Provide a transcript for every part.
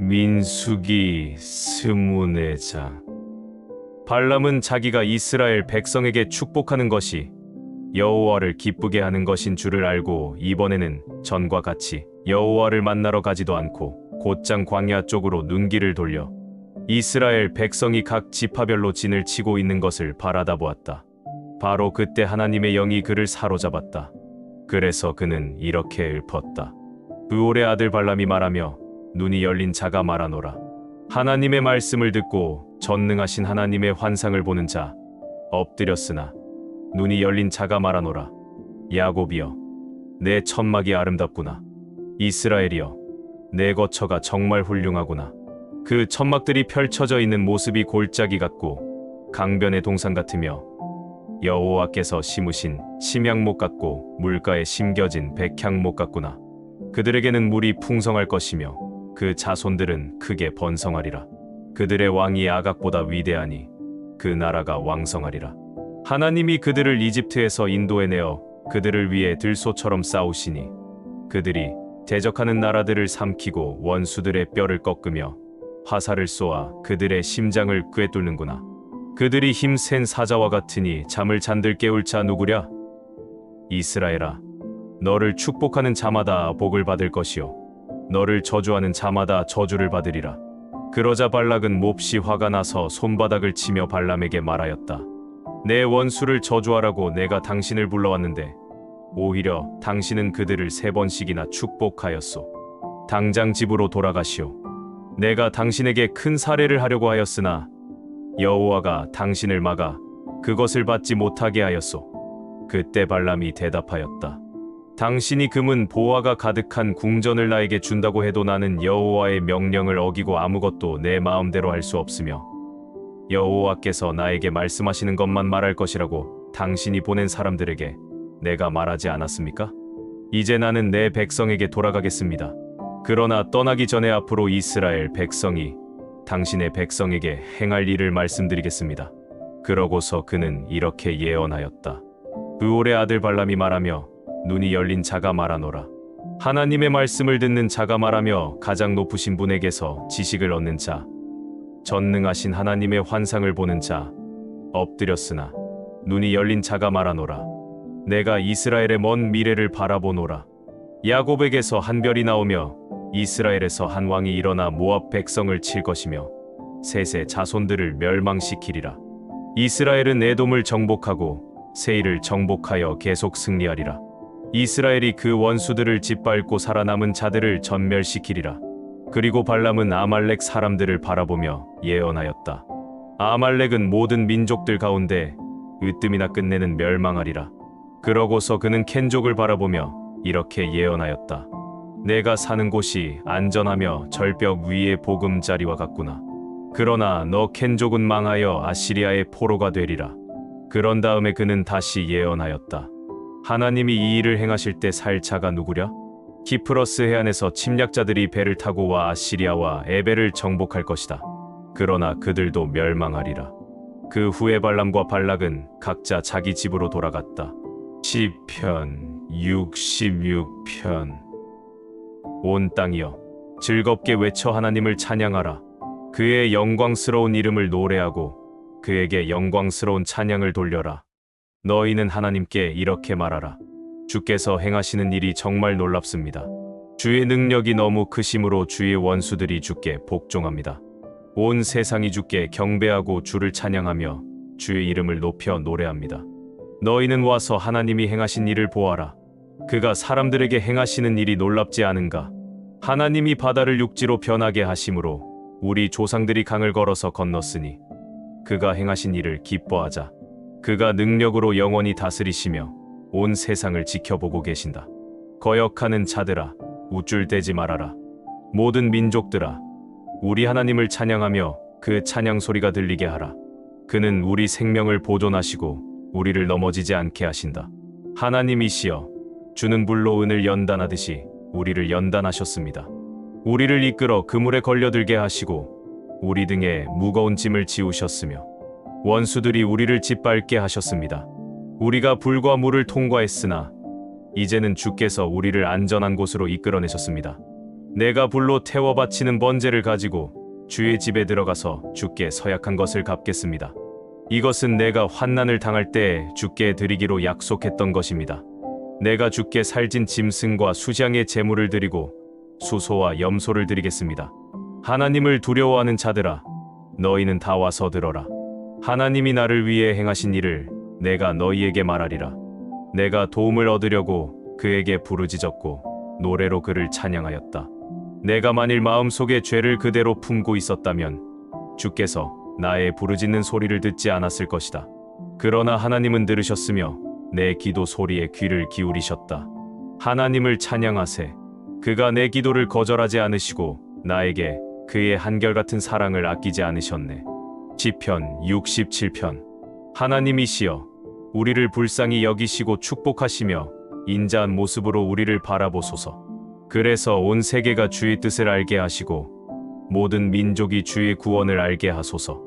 민수기 스무네장. 발람은 자기가 이스라엘 백성에게 축복하는 것이 여호와를 기쁘게 하는 것인 줄을 알고 이번에는 전과 같이 여호와를 만나러 가지도 않고 곧장 광야 쪽으로 눈길을 돌려 이스라엘 백성이 각 지파별로 진을 치고 있는 것을 바라다 보았다. 바로 그때 하나님의 영이 그를 사로잡았다. 그래서 그는 이렇게 읊었다. 브올의 아들 발람이 말하며 눈이 열린 자가 말하노라. 하나님의 말씀을 듣고 전능하신 하나님의 환상을 보는 자 엎드렸으나 눈이 열린 자가 말하노라. 야곱이여, 내 천막이 아름답구나. 이스라엘이여, 내 거처가 정말 훌륭하구나. 그 천막들이 펼쳐져 있는 모습이 골짜기 같고 강변의 동산 같으며 여호와께서 심으신 침향목 같고 물가에 심겨진 백향목 같구나. 그들에게는 물이 풍성할 것이며 그 자손들은 크게 번성하리라. 그들의 왕이 아각보다 위대하니 그 나라가 왕성하리라. 하나님이 그들을 이집트에서 인도해내어 그들을 위해 들소처럼 싸우시니 그들이 대적하는 나라들을 삼키고 원수들의 뼈를 꺾으며 화살을 쏘아 그들의 심장을 꿰뚫는구나. 그들이 힘센 사자와 같으니 잠을 잔들 깨울 자 누구랴? 이스라엘아, 너를 축복하는 자마다 복을 받을 것이요 너를 저주하는 자마다 저주를 받으리라. 그러자 발락은 몹시 화가 나서 손바닥을 치며 발람에게 말하였다. 내 원수를 저주하라고 내가 당신을 불러왔는데 오히려 당신은 그들을 3번씩이나 축복하였소. 당장 집으로 돌아가시오. 내가 당신에게 큰 사례를 하려고 하였으나 여호와가 당신을 막아 그것을 받지 못하게 하였소. 그때 발람이 대답하였다. 당신이 금은 보화가 가득한 궁전을 나에게 준다고 해도 나는 여호와의 명령을 어기고 아무것도 내 마음대로 할 수 없으며 여호와께서 나에게 말씀하시는 것만 말할 것이라고 당신이 보낸 사람들에게 내가 말하지 않았습니까? 이제 나는 내 백성에게 돌아가겠습니다. 그러나 떠나기 전에 앞으로 이스라엘 백성이 당신의 백성에게 행할 일을 말씀드리겠습니다. 그러고서 그는 이렇게 예언하였다. 브올의 아들 발람이 말하며 눈이 열린 자가 말하노라. 하나님의 말씀을 듣는 자가 말하며 가장 높으신 분에게서 지식을 얻는 자, 전능하신 하나님의 환상을 보는 자, 엎드렸으나 눈이 열린 자가 말하노라. 내가 이스라엘의 먼 미래를 바라보노라. 야곱에게서 한 별이 나오며 이스라엘에서 한 왕이 일어나 모압 백성을 칠 것이며 셋의 자손들을 멸망시키리라. 이스라엘은 에돔을 정복하고 세일을 정복하여 계속 승리하리라. 이스라엘이 그 원수들을 짓밟고 살아남은 자들을 전멸시키리라. 그리고 발람은 아말렉 사람들을 바라보며 예언하였다. 아말렉은 모든 민족들 가운데 으뜸이나 끝내는 멸망하리라. 그러고서 그는 켄족을 바라보며 이렇게 예언하였다. 내가 사는 곳이 안전하며 절벽 위의 보금자리와 같구나. 그러나 너 켄족은 망하여 아시리아의 포로가 되리라. 그런 다음에 그는 다시 예언하였다. 하나님이 이 일을 행하실 때 살 자가 누구랴? 키프러스 해안에서 침략자들이 배를 타고 와 아시리아와 에벨을 정복할 것이다. 그러나 그들도 멸망하리라. 그 후에 발람과 발락은 각자 자기 집으로 돌아갔다. 시편 66편. 온 땅이여, 즐겁게 외쳐 하나님을 찬양하라. 그의 영광스러운 이름을 노래하고 그에게 영광스러운 찬양을 돌려라. 너희는 하나님께 이렇게 말하라. 주께서 행하시는 일이 정말 놀랍습니다. 주의 능력이 너무 크심으로 주의 원수들이 주께 복종합니다. 온 세상이 주께 경배하고 주를 찬양하며 주의 이름을 높여 노래합니다. 너희는 와서 하나님이 행하신 일을 보아라. 그가 사람들에게 행하시는 일이 놀랍지 않은가? 하나님이 바다를 육지로 변하게 하심으로 우리 조상들이 강을 걸어서 건넜으니 그가 행하신 일을 기뻐하자. 그가 능력으로 영원히 다스리시며 온 세상을 지켜보고 계신다. 거역하는 자들아, 우쭐대지 말아라. 모든 민족들아, 우리 하나님을 찬양하며 그 찬양 소리가 들리게 하라. 그는 우리 생명을 보존하시고 우리를 넘어지지 않게 하신다. 하나님이시여, 주는 불로 은을 연단하듯이 우리를 연단하셨습니다. 우리를 이끌어 그물에 걸려들게 하시고 우리 등에 무거운 짐을 지우셨으며 원수들이 우리를 짓밟게 하셨습니다. 우리가 불과 물을 통과했으나 이제는 주께서 우리를 안전한 곳으로 이끌어내셨습니다. 내가 불로 태워 바치는 번제를 가지고 주의 집에 들어가서 주께 서약한 것을 갚겠습니다. 이것은 내가 환난을 당할 때 주께 드리기로 약속했던 것입니다. 내가 주께 살진 짐승과 수장의 제물을 드리고 수소와 염소를 드리겠습니다. 하나님을 두려워하는 자들아, 너희는 다 와서 들어라. 하나님이 나를 위해 행하신 일을 내가 너희에게 말하리라. 내가 도움을 얻으려고 그에게 부르짖었고 노래로 그를 찬양하였다. 내가 만일 마음속에 죄를 그대로 품고 있었다면 주께서 나의 부르짖는 소리를 듣지 않았을 것이다. 그러나 하나님은 들으셨으며 내 기도 소리에 귀를 기울이셨다. 하나님을 찬양하세. 그가 내 기도를 거절하지 않으시고 나에게 그의 한결같은 사랑을 아끼지 않으셨네. 시편 67편. 하나님이시여, 우리를 불쌍히 여기시고 축복하시며 인자한 모습으로 우리를 바라보소서. 그래서 온 세계가 주의 뜻을 알게 하시고 모든 민족이 주의 구원을 알게 하소서.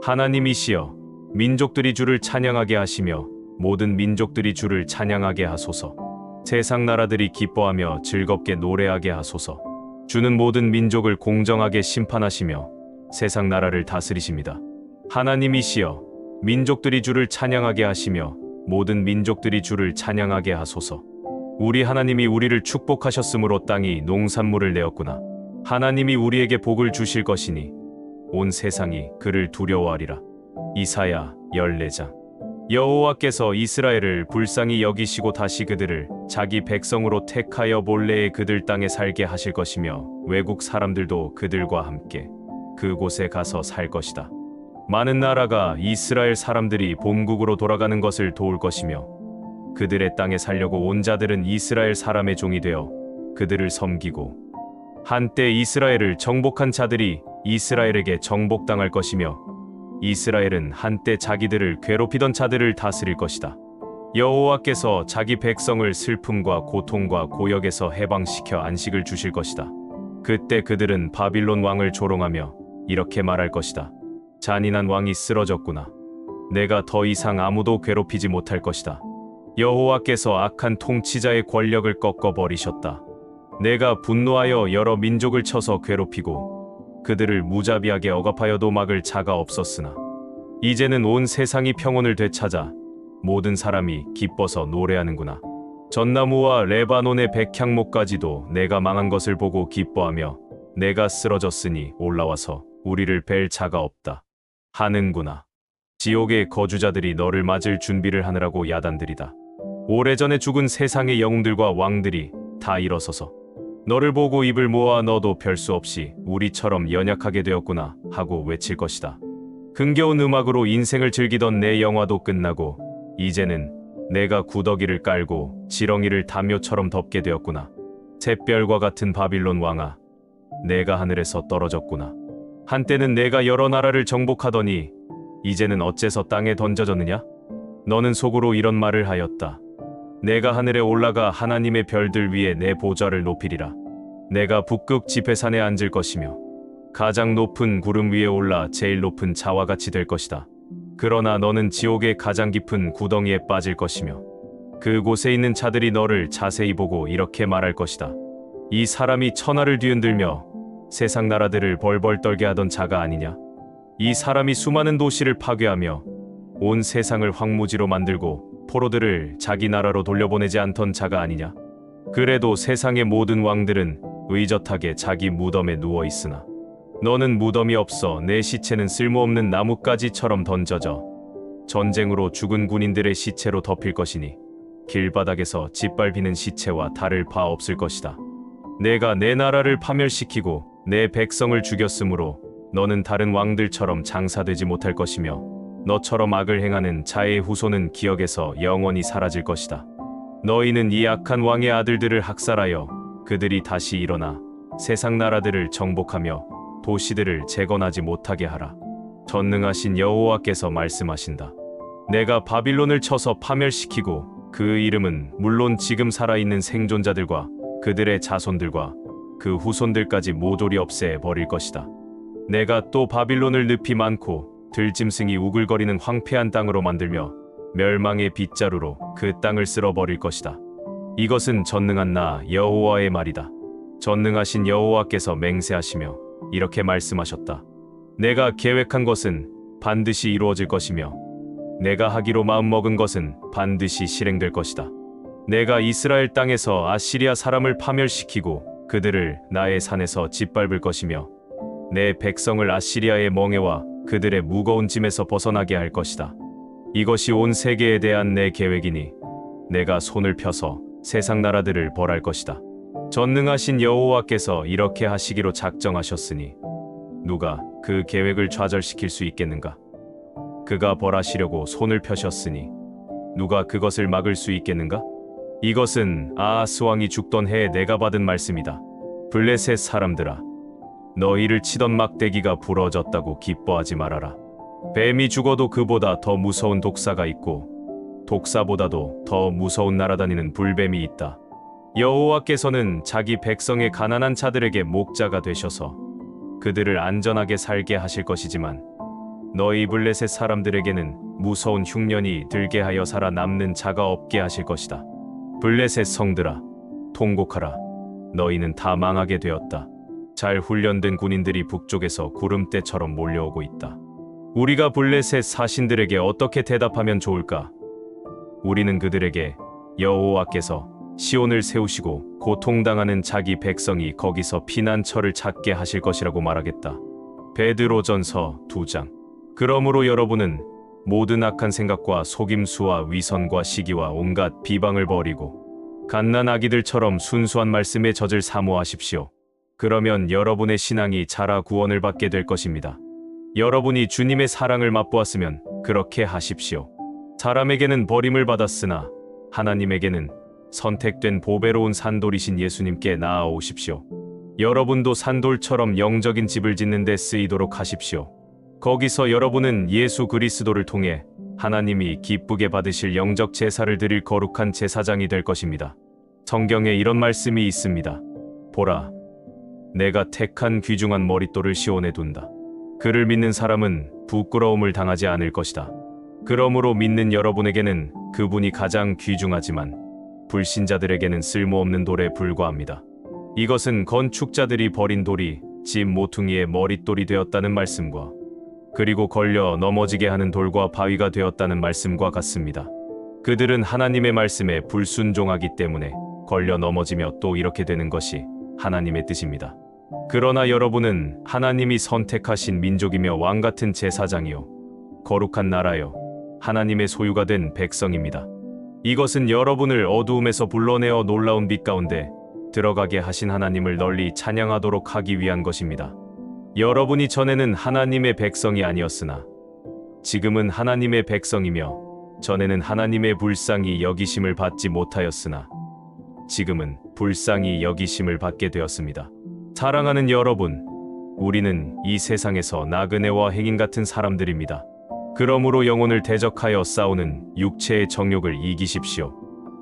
하나님이시여, 민족들이 주를 찬양하게 하시며 모든 민족들이 주를 찬양하게 하소서. 세상 나라들이 기뻐하며 즐겁게 노래하게 하소서. 주는 모든 민족을 공정하게 심판하시며 세상 나라를 다스리십니다. 하나님이시여, 민족들이 주를 찬양하게 하시며 모든 민족들이 주를 찬양하게 하소서. 우리 하나님이 우리를 축복하셨으므로 땅이 농산물을 내었구나. 하나님이 우리에게 복을 주실 것이니 온 세상이 그를 두려워하리라. 이사야 14장. 여호와께서 이스라엘을 불쌍히 여기시고 다시 그들을 자기 백성으로 택하여 본래의 그들 땅에 살게 하실 것이며 외국 사람들도 그들과 함께 그곳에 가서 살 것이다. 많은 나라가 이스라엘 사람들이 본국으로 돌아가는 것을 도울 것이며 그들의 땅에 살려고 온 자들은 이스라엘 사람의 종이 되어 그들을 섬기고 한때 이스라엘을 정복한 자들이 이스라엘에게 정복당할 것이며 이스라엘은 한때 자기들을 괴롭히던 자들을 다스릴 것이다. 여호와께서 자기 백성을 슬픔과 고통과 고역에서 해방시켜 안식을 주실 것이다. 그때 그들은 바빌론 왕을 조롱하며 이렇게 말할 것이다. 잔인한 왕이 쓰러졌구나. 내가 더 이상 아무도 괴롭히지 못할 것이다. 여호와께서 악한 통치자의 권력을 꺾어버리셨다. 내가 분노하여 여러 민족을 쳐서 괴롭히고 그들을 무자비하게 억압하여도 막을 자가 없었으나 이제는 온 세상이 평온을 되찾아 모든 사람이 기뻐서 노래하는구나. 전나무와 레바논의 백향목까지도 내가 망한 것을 보고 기뻐하며 내가 쓰러졌으니 올라와서 우리를 벨 자가 없다 하는구나. 지옥의 거주자들이 너를 맞을 준비를 하느라고 야단들이다. 오래전에 죽은 세상의 영웅들과 왕들이 다 일어서서 너를 보고 입을 모아 너도 별 수 없이 우리처럼 연약하게 되었구나 하고 외칠 것이다. 흥겨운 음악으로 인생을 즐기던 내 영화도 끝나고 이제는 내가 구더기를 깔고 지렁이를 담요처럼 덮게 되었구나. 샛별과 같은 바빌론 왕아, 내가 하늘에서 떨어졌구나. 한때는 내가 여러 나라를 정복하더니 이제는 어째서 땅에 던져졌느냐? 너는 속으로 이런 말을 하였다. 내가 하늘에 올라가 하나님의 별들 위에 내 보좌를 높이리라. 내가 북극 지폐산에 앉을 것이며 가장 높은 구름 위에 올라 제일 높은 자와 같이 될 것이다. 그러나 너는 지옥의 가장 깊은 구덩이에 빠질 것이며 그곳에 있는 자들이 너를 자세히 보고 이렇게 말할 것이다. 이 사람이 천하를 뒤흔들며 세상 나라들을 벌벌 떨게 하던 자가 아니냐? 이 사람이 수많은 도시를 파괴하며 온 세상을 황무지로 만들고 포로들을 자기 나라로 돌려보내지 않던 자가 아니냐? 그래도 세상의 모든 왕들은 의젓하게 자기 무덤에 누워 있으나 너는 무덤이 없어 내 시체는 쓸모없는 나뭇가지처럼 던져져 전쟁으로 죽은 군인들의 시체로 덮일 것이니 길바닥에서 짓밟히는 시체와 다를 바 없을 것이다. 내가 내 나라를 파멸시키고 내 백성을 죽였으므로 너는 다른 왕들처럼 장사되지 못할 것이며 너처럼 악을 행하는 자의 후손은 기억에서 영원히 사라질 것이다. 너희는 이 악한 왕의 아들들을 학살하여 그들이 다시 일어나 세상 나라들을 정복하며 도시들을 재건하지 못하게 하라. 전능하신 여호와께서 말씀하신다. 내가 바빌론을 쳐서 파멸시키고 그 이름은 물론 지금 살아있는 생존자들과 그들의 자손들과 그 후손들까지 모조리 없애 버릴 것이다. 내가 또 바빌론을 늪이 많고 들짐승이 우글거리는 황폐한 땅으로 만들며 멸망의 빗자루로 그 땅을 쓸어버릴 것이다. 이것은 전능한 나 여호와의 말이다. 전능하신 여호와께서 맹세하시며 이렇게 말씀하셨다. 내가 계획한 것은 반드시 이루어질 것이며 내가 하기로 마음먹은 것은 반드시 실행될 것이다. 내가 이스라엘 땅에서 아시리아 사람을 파멸시키고 그들을 나의 산에서 짓밟을 것이며 내 백성을 아시리아의 멍에와 그들의 무거운 짐에서 벗어나게 할 것이다. 이것이 온 세계에 대한 내 계획이니 내가 손을 펴서 세상 나라들을 벌할 것이다. 전능하신 여호와께서 이렇게 하시기로 작정하셨으니 누가 그 계획을 좌절시킬 수 있겠는가? 그가 벌하시려고 손을 펴셨으니 누가 그것을 막을 수 있겠는가? 이것은 아하스 왕이 죽던 해에 내가 받은 말씀이다. 블레셋 사람들아, 너희를 치던 막대기가 부러졌다고 기뻐하지 말아라. 뱀이 죽어도 그보다 더 무서운 독사가 있고 독사보다도 더 무서운 날아다니는 불뱀이 있다. 여호와께서는 자기 백성의 가난한 자들에게 목자가 되셔서 그들을 안전하게 살게 하실 것이지만 너희 블레셋 사람들에게는 무서운 흉년이 들게 하여 살아남는 자가 없게 하실 것이다. 블레셋 성들아, 통곡하라. 너희는 다 망하게 되었다. 잘 훈련된 군인들이 북쪽에서 구름대처럼 몰려오고 있다. 우리가 블레셋 사신들에게 어떻게 대답하면 좋을까? 우리는 그들에게 여호와께서 시온을 세우시고 고통당하는 자기 백성이 거기서 피난처를 찾게 하실 것이라고 말하겠다. 베드로전서 2장. 그러므로 여러분은 모든 악한 생각과 속임수와 위선과 시기와 온갖 비방을 버리고 갓난 아기들처럼 순수한 말씀의 젖을 사모하십시오. 그러면 여러분의 신앙이 자라 구원을 받게 될 것입니다. 여러분이 주님의 사랑을 맛보았으면 그렇게 하십시오. 사람에게는 버림을 받았으나 하나님에게는 선택된 보배로운 산돌이신 예수님께 나아오십시오. 여러분도 산돌처럼 영적인 집을 짓는 데 쓰이도록 하십시오. 거기서 여러분은 예수 그리스도를 통해 하나님이 기쁘게 받으실 영적 제사를 드릴 거룩한 제사장이 될 것입니다. 성경에 이런 말씀이 있습니다. 보라, 내가 택한 귀중한 머릿돌을 시온에 둔다. 그를 믿는 사람은 부끄러움을 당하지 않을 것이다. 그러므로 믿는 여러분에게는 그분이 가장 귀중하지만 불신자들에게는 쓸모없는 돌에 불과합니다. 이것은 건축자들이 버린 돌이 집 모퉁이의 머릿돌이 되었다는 말씀과 그리고 걸려 넘어지게 하는 돌과 바위가 되었다는 말씀과 같습니다. 그들은 하나님의 말씀에 불순종하기 때문에 걸려 넘어지며 또 이렇게 되는 것이 하나님의 뜻입니다. 그러나 여러분은 하나님이 선택하신 민족이며 왕같은 제사장이요 거룩한 나라요 하나님의 소유가 된 백성입니다. 이것은 여러분을 어두움에서 불러내어 놀라운 빛 가운데 들어가게 하신 하나님을 널리 찬양하도록 하기 위한 것입니다. 여러분이 전에는 하나님의 백성이 아니었으나 지금은 하나님의 백성이며 전에는 하나님의 불쌍히 여기심을 받지 못하였으나 지금은 불쌍히 여기심을 받게 되었습니다. 사랑하는 여러분, 우리는 이 세상에서 나그네와 행인 같은 사람들입니다. 그러므로 영혼을 대적하여 싸우는 육체의 정욕을 이기십시오.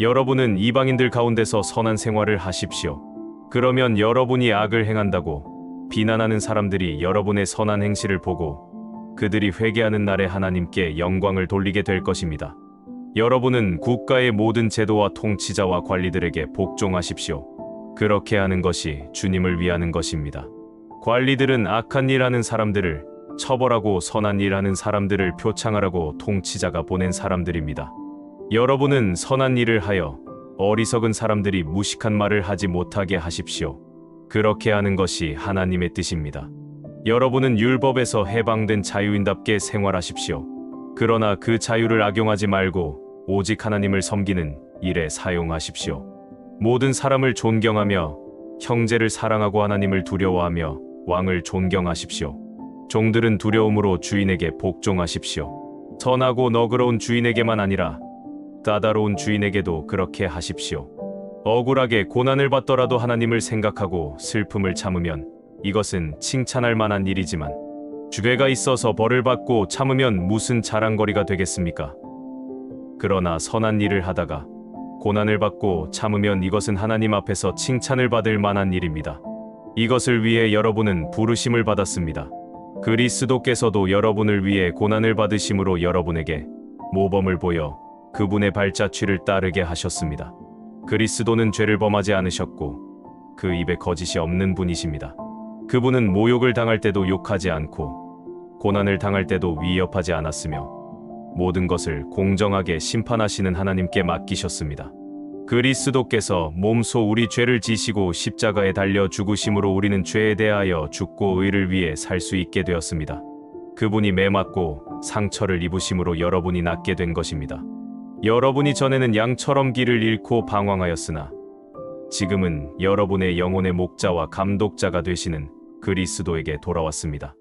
여러분은 이방인들 가운데서 선한 생활을 하십시오. 그러면 여러분이 악을 행한다고 비난하는 사람들이 여러분의 선한 행실을 보고 그들이 회개하는 날에 하나님께 영광을 돌리게 될 것입니다. 여러분은 국가의 모든 제도와 통치자와 관리들에게 복종하십시오. 그렇게 하는 것이 주님을 위하는 것입니다. 관리들은 악한 일 하는 사람들을 처벌하고 선한 일 하는 사람들을 표창하라고 통치자가 보낸 사람들입니다. 여러분은 선한 일을 하여 어리석은 사람들이 무식한 말을 하지 못하게 하십시오. 그렇게 하는 것이 하나님의 뜻입니다. 여러분은 율법에서 해방된 자유인답게 생활하십시오. 그러나 그 자유를 악용하지 말고 오직 하나님을 섬기는 일에 사용하십시오. 모든 사람을 존경하며 형제를 사랑하고 하나님을 두려워하며 왕을 존경하십시오. 종들은 두려움으로 주인에게 복종하십시오. 선하고 너그러운 주인에게만 아니라 까다로운 주인에게도 그렇게 하십시오. 억울하게 고난을 받더라도 하나님을 생각하고 슬픔을 참으면 이것은 칭찬할 만한 일이지만 죄가 있어서 벌을 받고 참으면 무슨 자랑거리가 되겠습니까? 그러나 선한 일을 하다가 고난을 받고 참으면 이것은 하나님 앞에서 칭찬을 받을 만한 일입니다. 이것을 위해 여러분은 부르심을 받았습니다. 그리스도께서도 여러분을 위해 고난을 받으심으로 여러분에게 모범을 보여 그분의 발자취를 따르게 하셨습니다. 그리스도는 죄를 범하지 않으셨고 그 입에 거짓이 없는 분이십니다. 그분은 모욕을 당할 때도 욕하지 않고 고난을 당할 때도 위협하지 않았으며 모든 것을 공정하게 심판하시는 하나님께 맡기셨습니다. 그리스도께서 몸소 우리 죄를 지시고 십자가에 달려 죽으심으로 우리는 죄에 대하여 죽고 의를 위해 살 수 있게 되었습니다. 그분이 매맞고 상처를 입으심으로 여러분이 낫게 된 것입니다. 여러분이 전에는 양처럼 길을 잃고 방황하였으나 지금은 여러분의 영혼의 목자와 감독자가 되시는 그리스도에게 돌아왔습니다.